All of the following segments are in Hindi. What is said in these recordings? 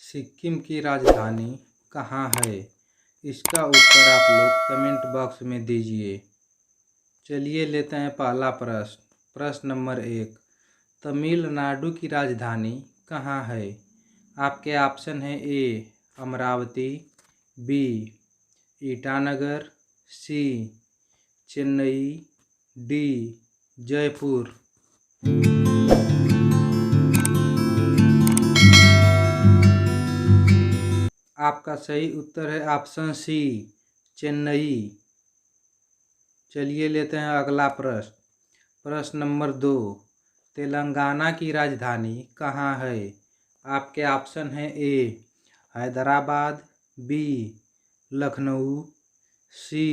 सिक्किम की राजधानी कहाँ है? इसका उत्तर आप लोग कमेंट बॉक्स में दीजिए। चलिए लेते हैं पहला प्रश्न। प्रश्न नंबर 1, तमिलनाडु की राजधानी कहाँ है? आपके ऑप्शन है ए अमरावती, बी ईटानगर, सी चेन्नई, डी जयपुर। आपका सही उत्तर है ऑप्शन सी चेन्नई। चलिए लेते हैं अगला प्रश्न। प्रश्न नंबर 2, तेलंगाना की राजधानी कहाँ है? आपके ऑप्शन हैं ए हैदराबाद, बी लखनऊ, सी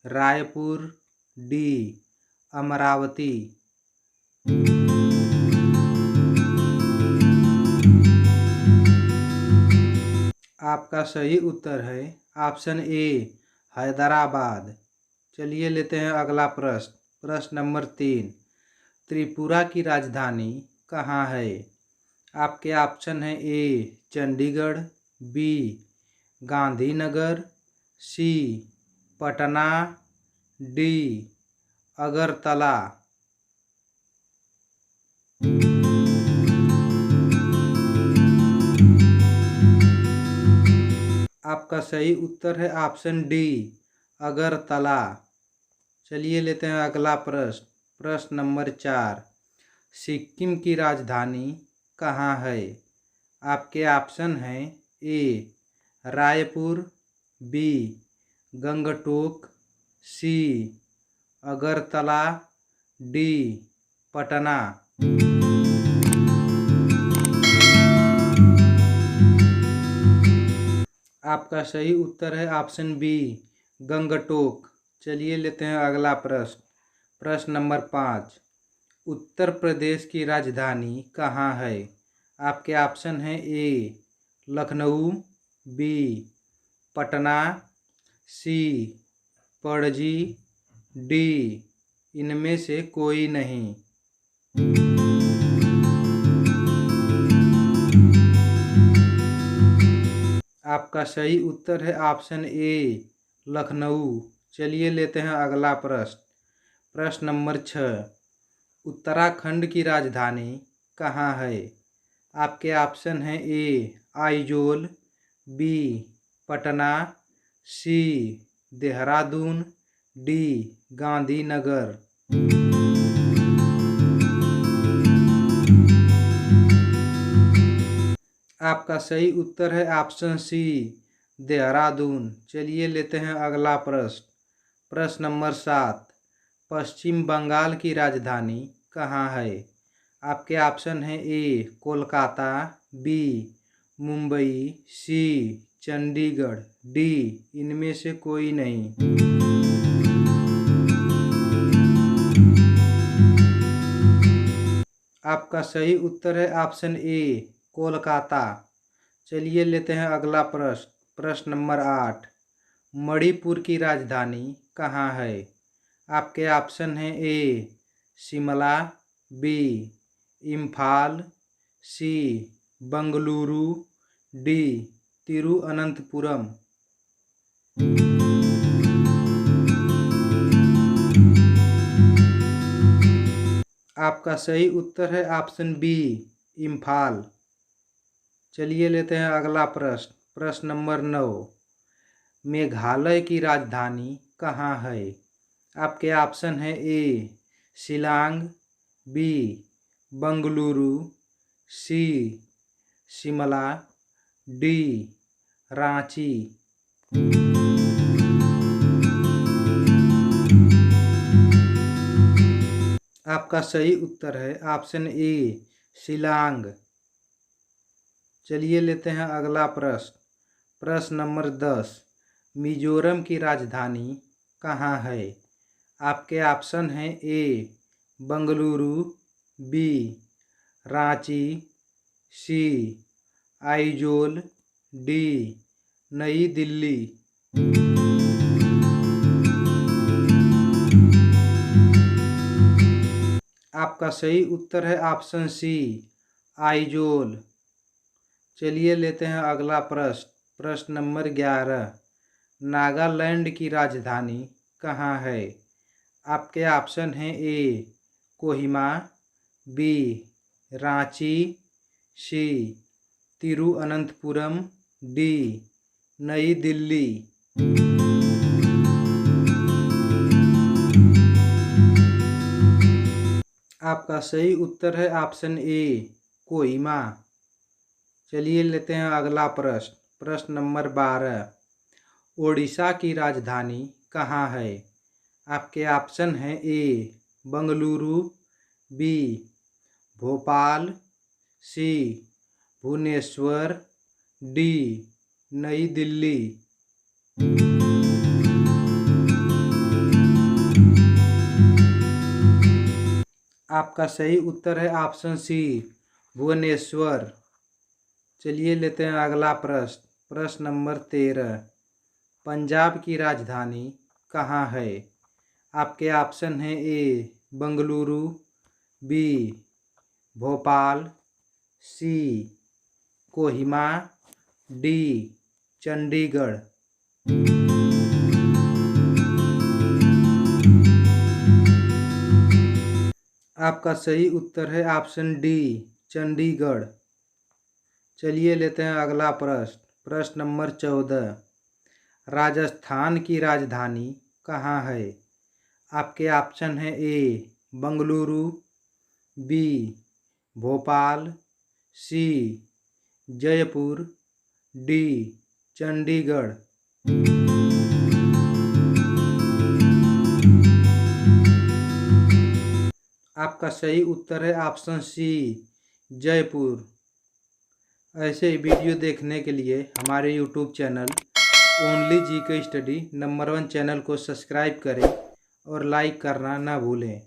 रायपुर, डी अमरावती। आपका सही उत्तर है ऑप्शन ए हैदराबाद। चलिए लेते हैं अगला प्रश्न। प्रश्न नंबर 3, त्रिपुरा की राजधानी कहाँ है? आपके ऑप्शन है ए चंडीगढ़, बी गांधीनगर, सी पटना, डी अगरतला। आपका सही उत्तर है ऑप्शन डी अगरतला। चलिए लेते हैं अगला प्रश्न। प्रश्न नंबर 4, सिक्किम की राजधानी कहाँ है? आपके ऑप्शन हैं ए रायपुर, बी गंगटोक, सी अगरतला, डी पटना। आपका सही उत्तर है ऑप्शन बी गंगटोक। चलिए लेते हैं अगला प्रश्न। प्रश्न नंबर 5, उत्तर प्रदेश की राजधानी कहाँ है? आपके ऑप्शन हैं ए लखनऊ, बी पटना, सी पणजी, डी इनमें से कोई नहीं। आपका सही उत्तर है ऑप्शन ए लखनऊ। चलिए लेते हैं अगला प्रश्न। प्रश्न नंबर 6, उत्तराखंड की राजधानी कहाँ है? आपके ऑप्शन हैं ए आइजोल, बी पटना, सी देहरादून, डी गांधीनगर। आपका सही उत्तर है ऑप्शन सी देहरादून। चलिए लेते हैं अगला प्रश्न। प्रश्न नंबर 7, पश्चिम बंगाल की राजधानी कहाँ है? आपके ऑप्शन हैं ए कोलकाता, बी मुंबई, सी चंडीगढ़, डी इनमें से कोई नहीं। आपका सही उत्तर है ऑप्शन ए कोलकाता। चलिए लेते हैं अगला प्रश्न। प्रश्न नंबर 8, मणिपुर की राजधानी कहाँ है? आपके ऑप्शन हैं ए शिमला, बी इम्फाल, सी बंगलुरु, डी तिरुअनंतपुरम। आपका सही उत्तर है ऑप्शन बी इम्फाल। चलिए लेते हैं अगला प्रश्न। प्रश्न नंबर 9, मेघालय की राजधानी कहाँ है? आपके ऑप्शन है ए शिलांग, बी बंगलुरु, सी शिमला, डी रांची। आपका सही उत्तर है ऑप्शन ए शिलांग। चलिए लेते हैं अगला प्रश्न। प्रश्न नंबर 10, मिजोरम की राजधानी कहाँ है? आपके ऑप्शन हैं ए बंगलुरु, बी रांची, सी आइजोल, डी नई दिल्ली। आपका सही उत्तर है ऑप्शन सी आइजोल। चलिए लेते हैं अगला प्रश्न। प्रश्न नंबर 11। नागालैंड की राजधानी कहाँ है? आपके ऑप्शन हैं ए कोहिमा, बी रांची, सी तिरुअनंतपुरम, डी नई दिल्ली। आपका सही उत्तर है ऑप्शन ए कोहिमा। चलिए लेते हैं अगला प्रश्न। प्रश्न नंबर 12। ओडिशा की राजधानी कहाँ है? आपके ऑप्शन हैं ए बंगलुरु, बी भोपाल, सी भुवनेश्वर, डी नई दिल्ली। आपका सही उत्तर है ऑप्शन सी भुवनेश्वर। चलिए लेते हैं अगला प्रश्न। प्रश्न नंबर 13। पंजाब की राजधानी कहाँ है? आपके ऑप्शन हैं ए बंगलुरु, बी भोपाल, सी कोहिमा, डी चंडीगढ़। आपका सही उत्तर है ऑप्शन डी चंडीगढ़। चलिए लेते हैं अगला प्रश्न। प्रश्न नंबर 14। राजस्थान की राजधानी कहाँ है? आपके ऑप्शन हैं ए बंगलुरु, बी भोपाल, सी जयपुर, डी चंडीगढ़। आपका सही उत्तर है ऑप्शन सी जयपुर। ऐसे ही वीडियो देखने के लिए हमारे YouTube channel only GK study number 1 channel को सब्सक्राइब करें और लाइक करना ना भूलें।